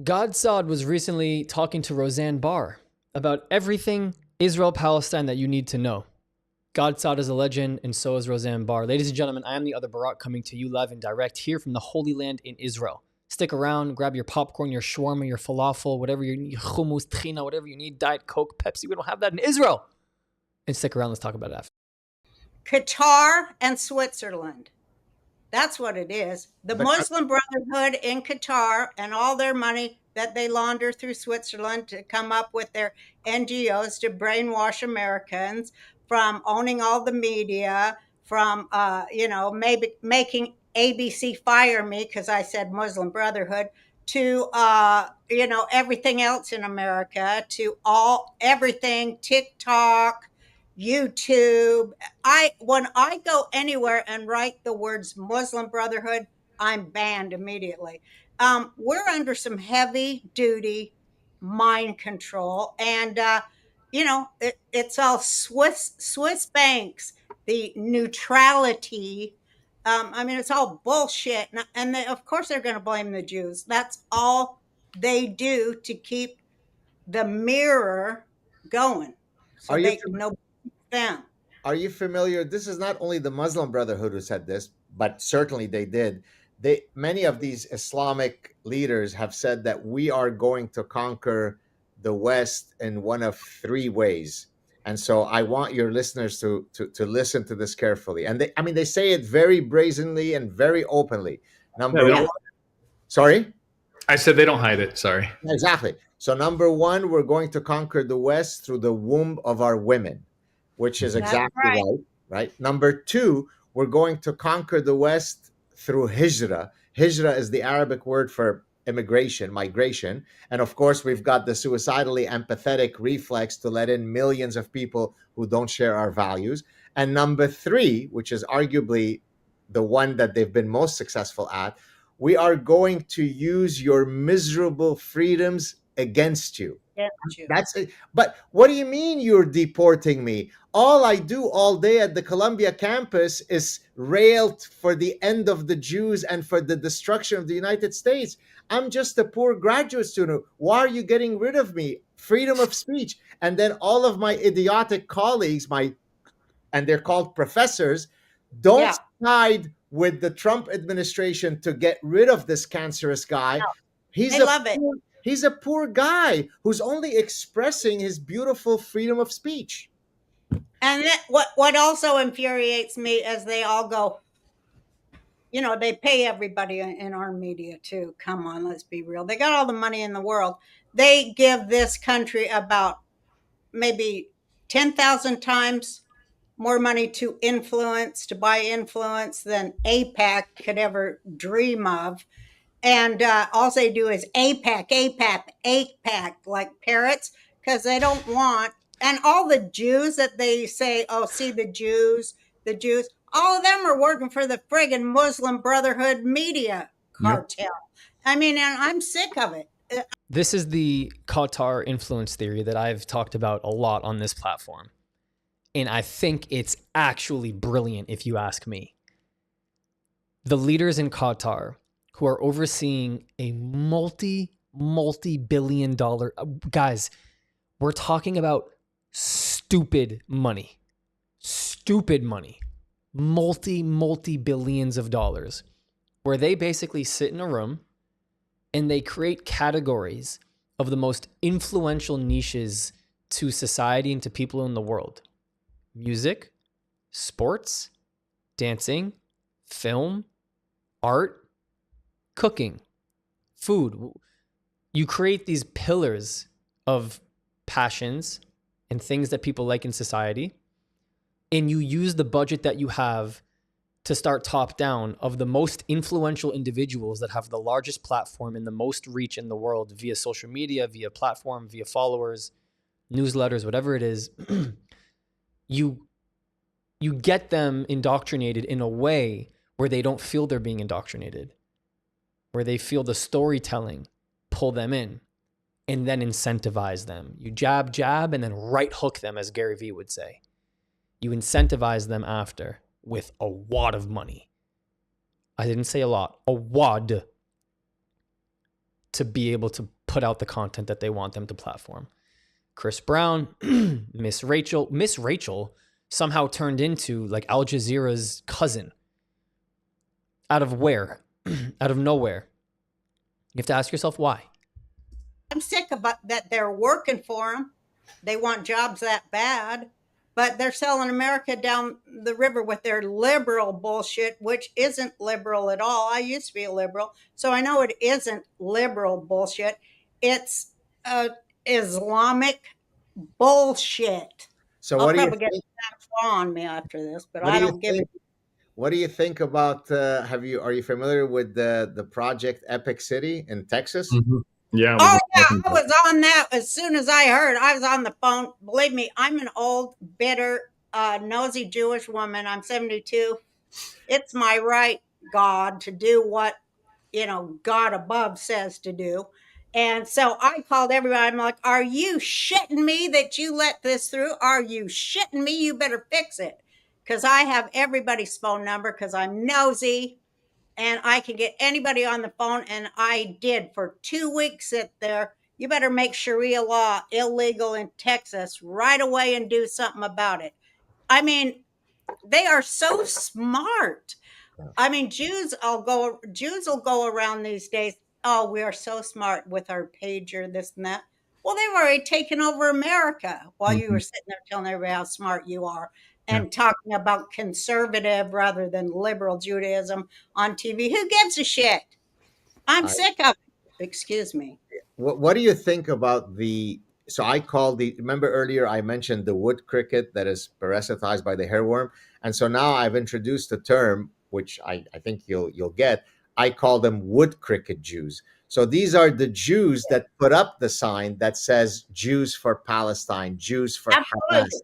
Gad Saad was recently talking to Roseanne Barr about everything Israel-Palestine that you need to know. Gad Saad is a legend, and so is Roseanne Barr. Ladies and gentlemen, I am the other Barak coming to you live and direct here from the Holy Land in Israel. Stick around, grab your popcorn, your shawarma, your falafel, whatever you need, hummus, tchina, whatever you need, Diet Coke, Pepsi. We don't have that in Israel. And stick around, let's talk about it after. Qatar and Switzerland. That's what it is. The Muslim Brotherhood in Qatar and all their money that they launder through Switzerland to come up with their NGOs to brainwash Americans, from owning all the media, from maybe making ABC fire me because I said Muslim Brotherhood, to everything else in America, to everything, TikTok, YouTube. When I go anywhere and write the words Muslim Brotherhood, I'm banned immediately. We're under some heavy duty mind control, and it's all Swiss banks, the neutrality. It's all bullshit, and of course they're going to blame the Jews. That's all they do to keep the mirror going, so Are you they know them. Are you familiar? This is not only the Muslim Brotherhood who said this, but certainly they did. Many of these Islamic leaders have said that we are going to conquer the West in one of three ways. And so I want your listeners to listen to this carefully. And they say it very brazenly and very openly. Number Yeah. one, sorry? I said they don't hide it. Sorry. Exactly. So number one, we're going to conquer the West through the womb of our women, which is That's exactly right. right. Number two, we're going to conquer the West through hijrah. Hijrah is the Arabic word for immigration, migration. And of course, we've got the suicidally empathetic reflex to let in millions of people who don't share our values. And number three, which is arguably the one that they've been most successful at, we are going to use your miserable freedoms against you. That's it. But what do you mean you're deporting me? All I do all day at the Columbia campus is rail for the end of the Jews and for the destruction of the United States. I'm just a poor graduate student. Why are you getting rid of me? Freedom of speech. And then all of my idiotic colleagues, and they're called professors, don't side with the Trump administration to get rid of this cancerous guy. They love it. He's a poor guy who's only expressing his beautiful freedom of speech. And what also infuriates me is they all go, they pay everybody in our media too. Come on, let's be real. They got all the money in the world. They give this country about maybe 10,000 times more money to buy influence than AIPAC could ever dream of. And all they do is AIPAC, like parrots, because they don't want. And all the Jews that they say, oh, see the Jews, all of them are working for the friggin' Muslim Brotherhood media cartel. Yep. And I'm sick of it. This is the Qatar influence theory that I've talked about a lot on this platform. And I think it's actually brilliant, if you ask me. The leaders in Qatar who are overseeing a multi-billion dollar, guys, we're talking about stupid money, multi-billions of dollars, where they basically sit in a room and they create categories of the most influential niches to society and to people in the world. Music, sports, dancing, film, art, cooking, food. You create these pillars of passions and things that people like in society, and you use the budget that you have to start top down of the most influential individuals that have the largest platform and the most reach in the world via social media, via platform, via followers, newsletters, whatever it is. You get them indoctrinated in a way where they don't feel they're being indoctrinated, where they feel the storytelling pull them in and then incentivize them. You jab, and then right hook them, as Gary Vee would say. You incentivize them after with a wad of money. I didn't say a lot, a wad, to be able to put out the content that they want them to platform. Chris Brown, Miss Rachel somehow turned into like Al Jazeera's cousin. Out of where? Out of nowhere. You have to ask yourself why. I'm sick about that they're working for them. They want jobs that bad, but they're selling America down the river with their liberal bullshit, which isn't liberal at all. I used to be a liberal, so I know it isn't liberal bullshit. It's Islamic bullshit. So I'll what do you probably get think? on me after this, but What I do you don't give think? it. What do you think about? Are you familiar with the project Epic City in Texas? Mhm. Yeah. I was Oh just yeah, talking I about was on that as soon as I heard. I was on the phone. Believe me, I'm an old, bitter, nosy Jewish woman. I'm 72. It's my right, God, to do what God above says to do. And so I called everybody. I'm like, "Are you shitting me that you let this through? Are you shitting me? You better fix it." Because I have everybody's phone number because I'm nosy and I can get anybody on the phone. And I did for 2 weeks sit there. You better make Sharia law illegal in Texas right away and do something about it. I mean, they are so smart. I mean, Jews will go around these days. Oh, we are so smart with our pager, this and that. Well, they've already taken over America while you were Mhm. sitting there telling everybody how smart you are Yeah. and talking about conservative rather than liberal Judaism on TV. Who gives a shit? I'm I, sick of it. Excuse me. what do you think about the? So I called the. Remember earlier I mentioned the wood cricket that is parasitized by the hairworm, and so now I've introduced a term which I think you'll get. I call them wood cricket Jews. So these are the Jews that put up the sign that says Jews for Palestine, Jews for Hamas. Absolutely.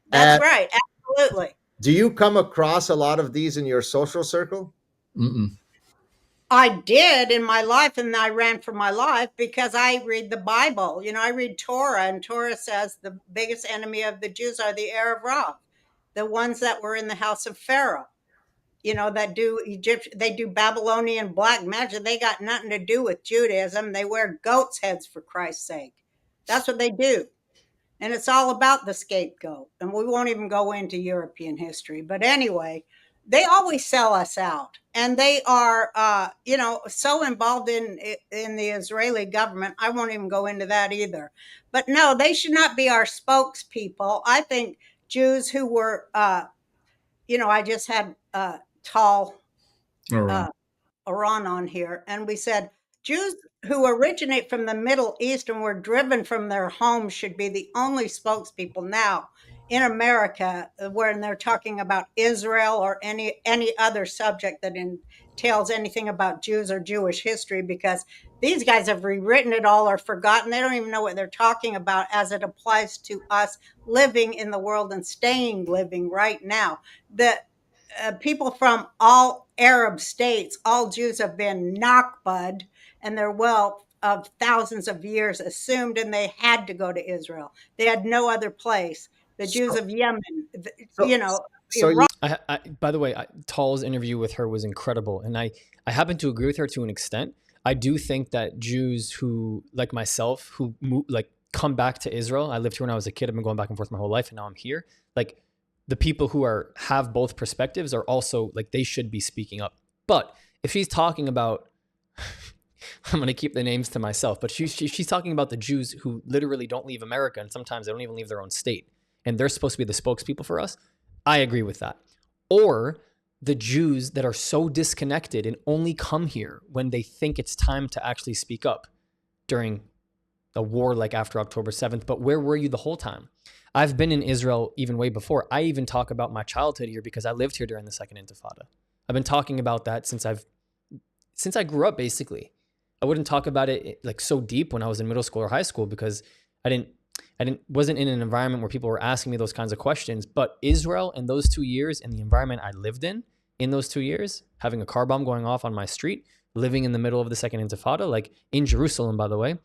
That's And right. Absolutely. do you come across a lot of these in your social circle? Mm-mm. I did in my life, and I ran for my life because I read the Bible. I read Torah, and Torah says the biggest enemy of the Jews are the Arab Rav, the ones that were in the house of Pharaoh. That do they do Babylonian black magic. They got nothing to do with Judaism. They wear goats' heads for Christ's sake. That's what they do. And it's all about the scapegoat. And we won't even go into European history. But anyway, they always sell us out. And they are, so involved in the Israeli government. I won't even go into that either. But no, they should not be our spokespeople. I think Jews who were, I just had Tal All right. Iran on here, and we said Jews who originate from the Middle East and were driven from their homes should be the only spokespeople now in America when they're talking about Israel or any other subject that entails anything about Jews or Jewish history, because these guys have rewritten it all or forgotten. They don't even know what they're talking about as it applies to us living in the world and staying living right now. The people from all Arab states, all Jews have been nakbad, and their wealth of thousands of years assumed, and they had to go to Israel. They had no other place. The Jews So, of Yemen, so, so you Iraq. By the way, Tall's interview with her was incredible, and I happen to agree with her to an extent. I do think that Jews who, like myself, who come back to Israel. I lived here when I was a kid. I've been going back and forth my whole life, and now I'm here. Like the people who have both perspectives are also like they should be speaking up. But if she's talking about, I'm going to keep the names to myself, but she's talking about the Jews who literally don't leave America, and sometimes they don't even leave their own state, and they're supposed to be the spokespeople for us. I agree with that. Or the Jews that are so disconnected and only come here when they think it's time to actually speak up during a war like after October 7th. But where were you the whole time? I've been in Israel even way before. I even talk about my childhood here because I lived here during the Second Intifada. I've been talking about that since I grew up, basically. I wouldn't talk about it like so deep when I was in middle school or high school because I wasn't in an environment where people were asking me those kinds of questions. But Israel in those 2 years and the environment I lived in those 2 years, having a car bomb going off on my street, living in the middle of the Second Intifada, like in Jerusalem, by the way,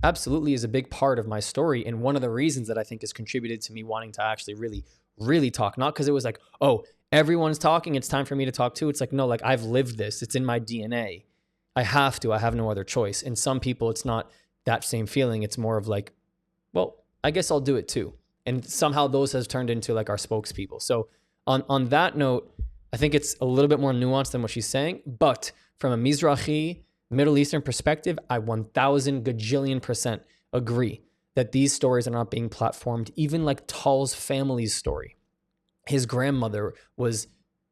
absolutely is a big part of my story. And one of the reasons that I think has contributed to me wanting to actually really, really talk, not because it was like, oh, everyone's talking, it's time for me to talk too. It's like, no, like I've lived this. It's in my DNA. I have to. I have no other choice. And some people, it's not that same feeling. It's more of like, well, I guess I'll do it too. And somehow those has turned into like our spokespeople. So on that note, I think it's a little bit more nuanced than what she's saying. But from a Mizrahi, Middle Eastern perspective, I 1,000 gajillion% agree that these stories are not being platformed. Even like Tal's family's story. His grandmother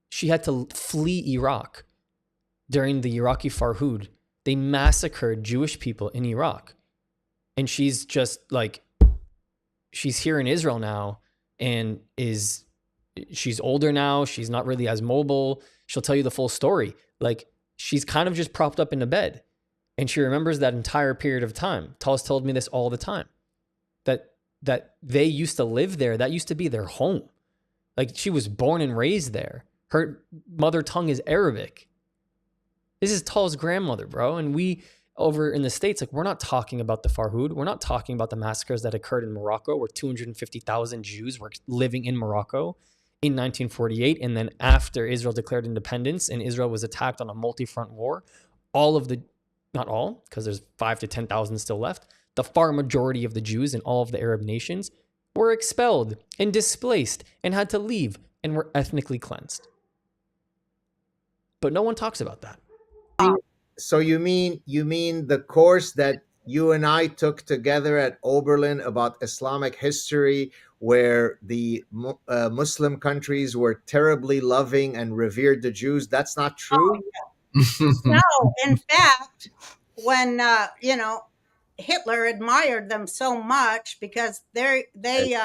she had to flee Iraq during the Iraqi Farhud. They massacred Jewish people in Iraq. And she's just like, she's here in Israel now and she's older now. She's not really as mobile. She'll tell you the full story. Like, she's kind of just propped up in a bed. And she remembers that entire period of time. Tal's told me this all the time. That they used to live there. That used to be their home. Like, she was born and raised there. Her mother tongue is Arabic. This is Tal's grandmother, bro. And we over in the States, like, we're not talking about the Farhud. We're not talking about the massacres that occurred in Morocco, where 250,000 Jews were living in Morocco in 1948. And then after Israel declared independence and Israel was attacked on a multi-front war, not all, because there's 5 to 10,000 still left, the far majority of the Jews in all of the Arab nations were expelled and displaced and had to leave and were ethnically cleansed. But no one talks about that. So you mean the course that you and I took together at Oberlin about Islamic history, where the Muslim countries were terribly loving and revered the Jews? That's not true? No, in fact, when Hitler admired them so much because they made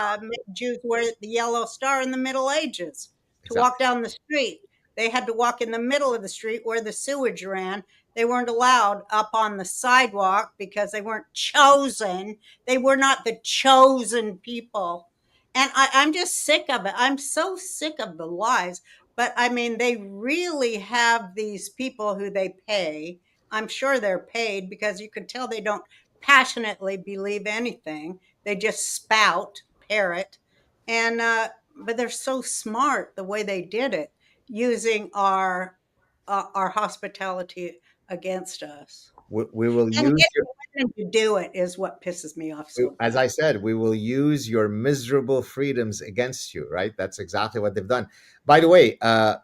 Jews wear the yellow star in the Middle Ages to walk down the street. They had to walk in the middle of the street where the sewage ran. They weren't allowed up on the sidewalk because they weren't chosen. They were not the chosen people. And I'm just sick of it. I'm so sick of the lies. But I mean, they really have these people who they pay. I'm sure they're paid because you can tell they don't passionately believe anything. They just spout, parrot. And, but they're so smart the way they did it, using our hospitality against us. We will And use getting women to do it is what pisses me off so as bad. I said, we will use your miserable freedoms against you, right? That's exactly what they've done. By the way, And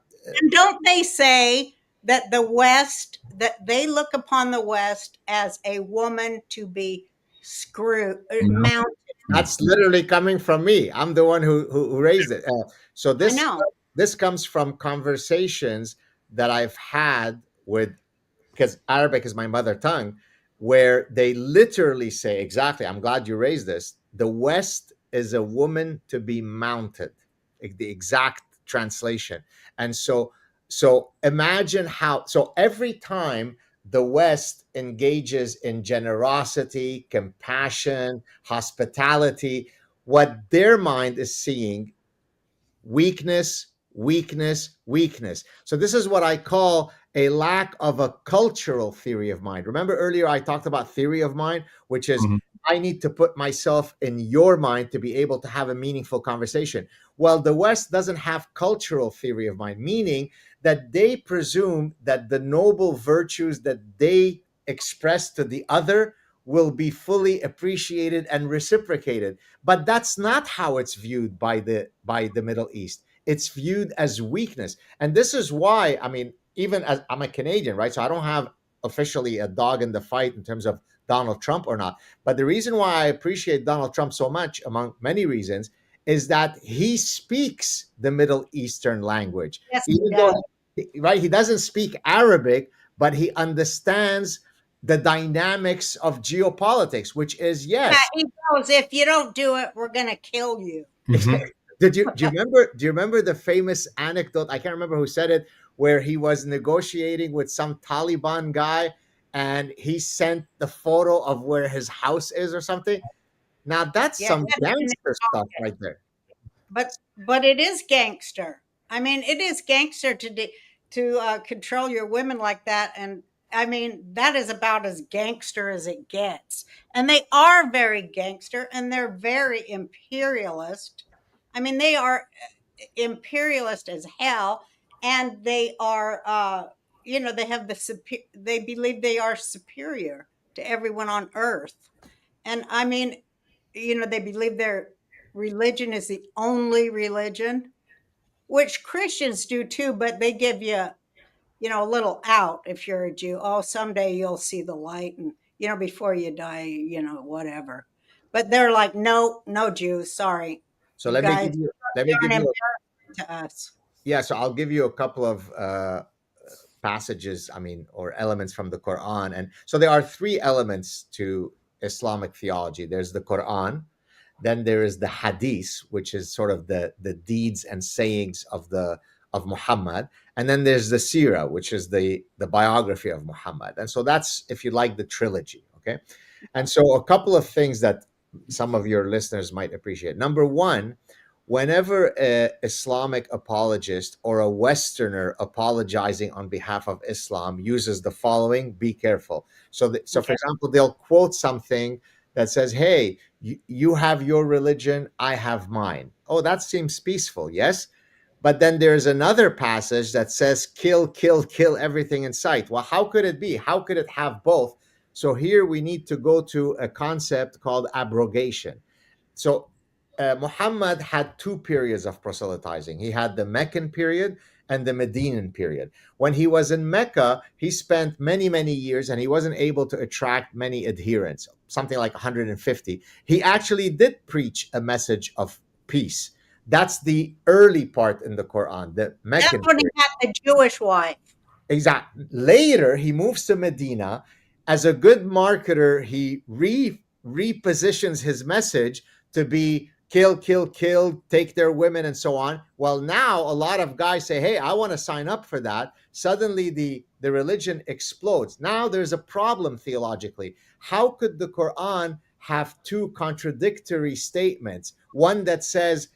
don't they say that the West, that they look upon the West as a woman to be mounted? that's literally coming from me. I'm the one who raised it. So I know. this comes from conversations that I've had with, because Arabic is my mother tongue, where they literally say exactly, I'm glad you raised this, the West is a woman to be mounted, like the exact translation. And so imagine how, so every time the West engages in generosity, compassion, hospitality, what their mind is seeing, weakness, weakness, weakness. So this is what I call a lack of a cultural theory of mind. Remember earlier I talked about theory of mind, which is I need to put myself in your mind to be able to have a meaningful conversation. Well, the West doesn't have cultural theory of mind, meaning that they presume that the noble virtues that they express to the other will be fully appreciated and reciprocated. But that's not how it's viewed by the Middle East. It's viewed as weakness. And this is why, I mean, even as I'm a Canadian, right? So I don't have officially a dog in the fight in terms of Donald Trump or not. But the reason why I appreciate Donald Trump so much, among many reasons, is that he speaks the Middle Eastern language. Yes, Even though, right, he doesn't speak Arabic, but he understands the dynamics of geopolitics, which is, yes. Yeah, he goes, if you don't do it, we're going to kill you. Do you remember the famous anecdote? I can't remember who said it, where he was negotiating with some Taliban guy and he sent the photo of where his house is or something. Now that's some gangster stuff right there. But it is gangster. I mean, it is gangster to control your women like that. And I mean, that is about as gangster as it gets. And they are very gangster and they're very imperialist. I mean, they are imperialist as hell. And they are they have they believe they are superior to everyone on earth. And I mean, they believe their religion is the only religion, which Christians do too, but they give you, a little out if you're a Jew. Oh, someday you'll see the light, and, before you die, whatever. But they're like, no, no Jews, sorry. So You let me guys give you let me aren't give you important to us. yeah, so I'll give you a couple of passages, I mean, or elements from the Quran. And so there are three elements to Islamic theology. There's the Quran, then there is the Hadith, which is sort of the deeds and sayings of Muhammad, and then there's the Sirah, which is the biography of Muhammad. And so that's, if you like, the trilogy. Okay, and so a couple of things that some of your listeners might appreciate. Number one, whenever an Islamic apologist or a Westerner apologizing on behalf of Islam uses the following, be careful. So for Okay. example, they'll quote something that says, hey, you have your religion, I have mine. Oh, that seems peaceful, yes? But then there's another passage that says, kill, kill, kill everything in sight. Well, how could it be? How could it have both? So here we need to go to a concept called abrogation. So Muhammad had two periods of proselytizing. He had the Meccan period and the Medinan period. When he was in Mecca, he spent many, many years and he wasn't able to attract many adherents, something like 150. He actually did preach a message of peace. That's the early part in the Quran, the That's Meccan when he period. had the Jewish wife. Exactly. Later, he moves to Medina. As a good marketer, he repositions his message to be kill, kill, kill, take their women, and so on. Well, now a lot of guys say, hey, I want to sign up for that. Suddenly, the religion explodes. Now there's a problem theologically. How could the Quran have two contradictory statements? One that says,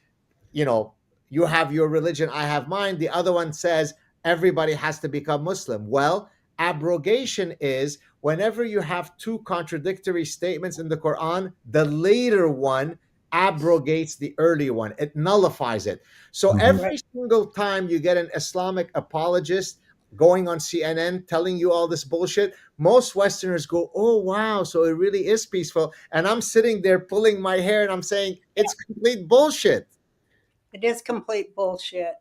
you know, you have your religion, I have mine. The other one says everybody has to become Muslim. Well, abrogation is whenever you have two contradictory statements in the Quran, the later one abrogates the earlier one, it nullifies it. So Mhm. Right. every single time you get an Islamic apologist going on CNN telling you all this bullshit, most Westerners go, oh, wow, so it really is peaceful. And I'm sitting there pulling my hair and I'm saying, it's complete bullshit. It is complete bullshit.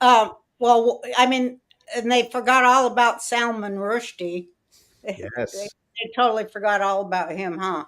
Well, I mean, and they forgot all about Salman Rushdie. They Yes. totally forgot all about him, huh?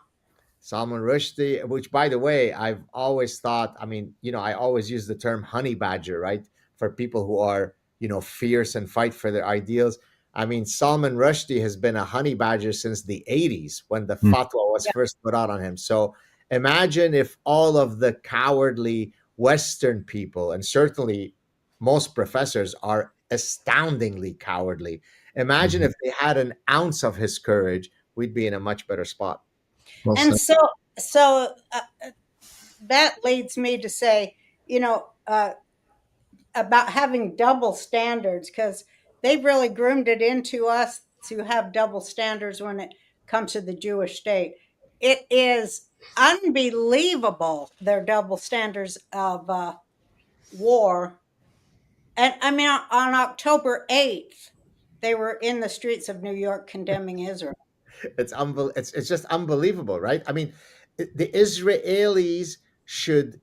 Salman Rushdie, which, by the way, I've always thought, I mean, I always use the term honey badger, right? For people who are, fierce and fight for their ideals. I mean, Salman Rushdie has been a honey badger since the 80s when the Mm. fatwa was Yeah. first put out on him. So imagine if all of the cowardly Western people, and certainly most professors are astoundingly cowardly. Imagine if Mhm. they had an ounce of his courage, we'd be in a much better spot. Well And said. so that leads me to say, about having double standards, because they've really groomed it into us to have double standards when it comes to the Jewish state. It is unbelievable their double standards of war. And I mean, on October 8th, they were in the streets of New York condemning Israel. It's just unbelievable, right? I mean, the Israelis should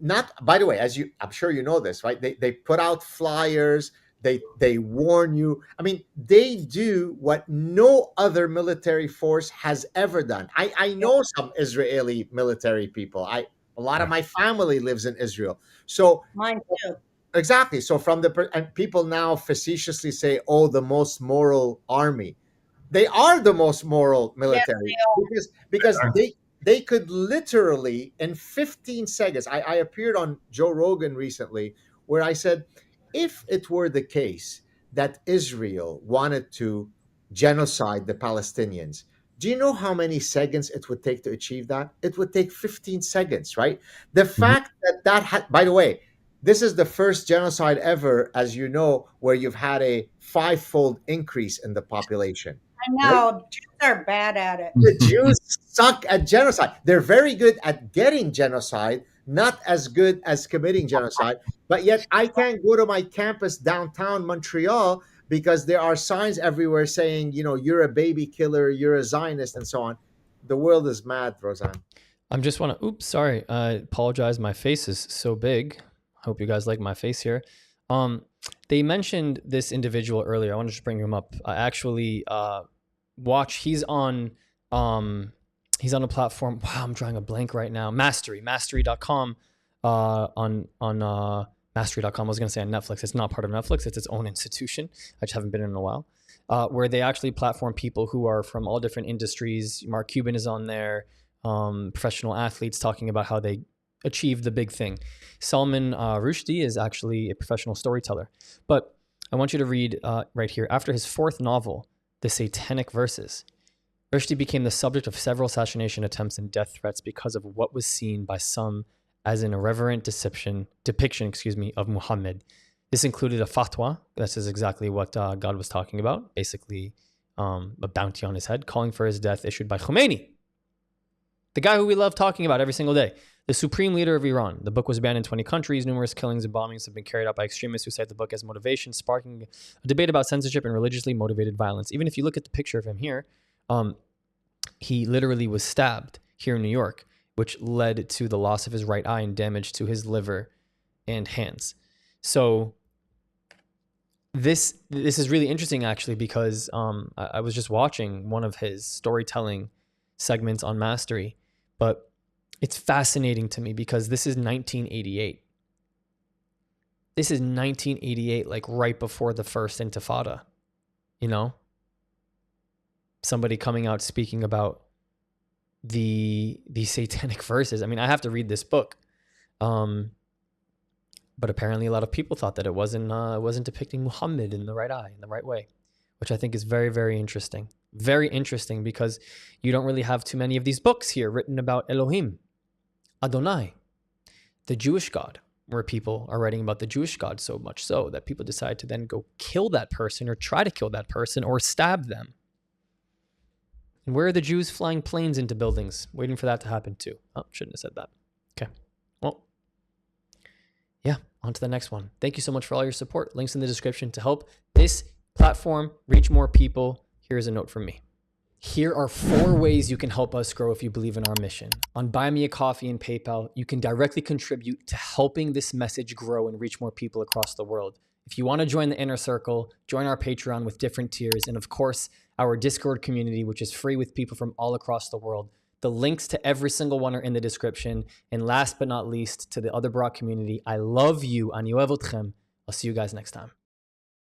not, by the way, as I'm sure you know this, right? They put out flyers, they warn you. I mean, they do what no other military force has ever done. I Yeah, know some Israeli military people. A lot of Yeah. my family lives in Israel. So mine too. exactly. So and people now facetiously say, "Oh, the most moral army." They are the most moral Yes, military they are. because they could literally in 15 seconds. I appeared on Joe Rogan recently where I said, if it were the case that Israel wanted to genocide the Palestinians, do you know how many seconds it would take to achieve that? It would take 15 seconds, right? The Mhm. fact that had, by the way, this is the first genocide ever, as you know, where you've had a five-fold increase in the population. I Right? know Jews are bad at it. The Jews suck at genocide. They're very good at getting genocide, not as good as committing genocide. But yet, I can't go to my campus downtown Montreal because there are signs everywhere saying, you're a baby killer, you're a Zionist, and so on. The world is mad, Roseanne. I'm just want to, oops, sorry. I apologize. My face is so big. Hope you guys like my face here. They mentioned this individual earlier. I wanted to bring him up. I actually watch. He's on a platform. Wow, I'm drawing a blank right now. Mastery.com. On Mastery.com. I was going to say on Netflix. It's not part of Netflix. It's its own institution. I just haven't been in a while. Where they actually platform people who are from all different industries. Mark Cuban is on there. Professional athletes talking about how they achieved the big thing. Salman Rushdie is actually a professional storyteller. But I want you to read right here. After his fourth novel, The Satanic Verses, Rushdie became the subject of several assassination attempts and death threats because of what was seen by some as an irreverent depiction of Muhammad. This included a fatwa. This is exactly what God was talking about. Basically, a bounty on his head, calling for his death, issued by Khomeini, the guy who we love talking about every single day, the supreme leader of Iran. The book was banned in 20 countries. Numerous killings and bombings have been carried out by extremists who cite the book as motivation, sparking a debate about censorship and religiously motivated violence. Even if you look at the picture of him here, he literally was stabbed here in New York, which led to the loss of his right eye and damage to his liver and hands. So this is really interesting, actually, because I was just watching one of his storytelling segments on Mastery, but it's fascinating to me because this is 1988. This is 1988, like right before the first Intifada, somebody coming out speaking about the satanic verses. I mean, I have to read this book. But apparently a lot of people thought that it wasn't depicting Muhammad in the right eye, in the right way, which I think is very, very interesting. Very interesting, because you don't really have too many of these books here written about Elohim, Adonai, the Jewish God, where people are writing about the Jewish God so much so that people decide to then go kill that person or try to kill that person or stab them. And where are the Jews flying planes into buildings, waiting for that to happen too? Oh, shouldn't have said that. Okay. Well, yeah, on to the next one. Thank you so much for all your support. Links in the description to help this platform reach more people. Here's a note from me. Here are 4 ways you can help us grow if you believe in our mission. On Buy Me a Coffee and PayPal, you can directly contribute to helping this message grow and reach more people across the world. If you want to join the inner circle, join our Patreon with different tiers, and of course, our Discord community, which is free with people from all across the world. The links to every single one are in the description. And last but not least, to the other Brock community, I love you. Ani ohev otchem. I'll see you guys next time.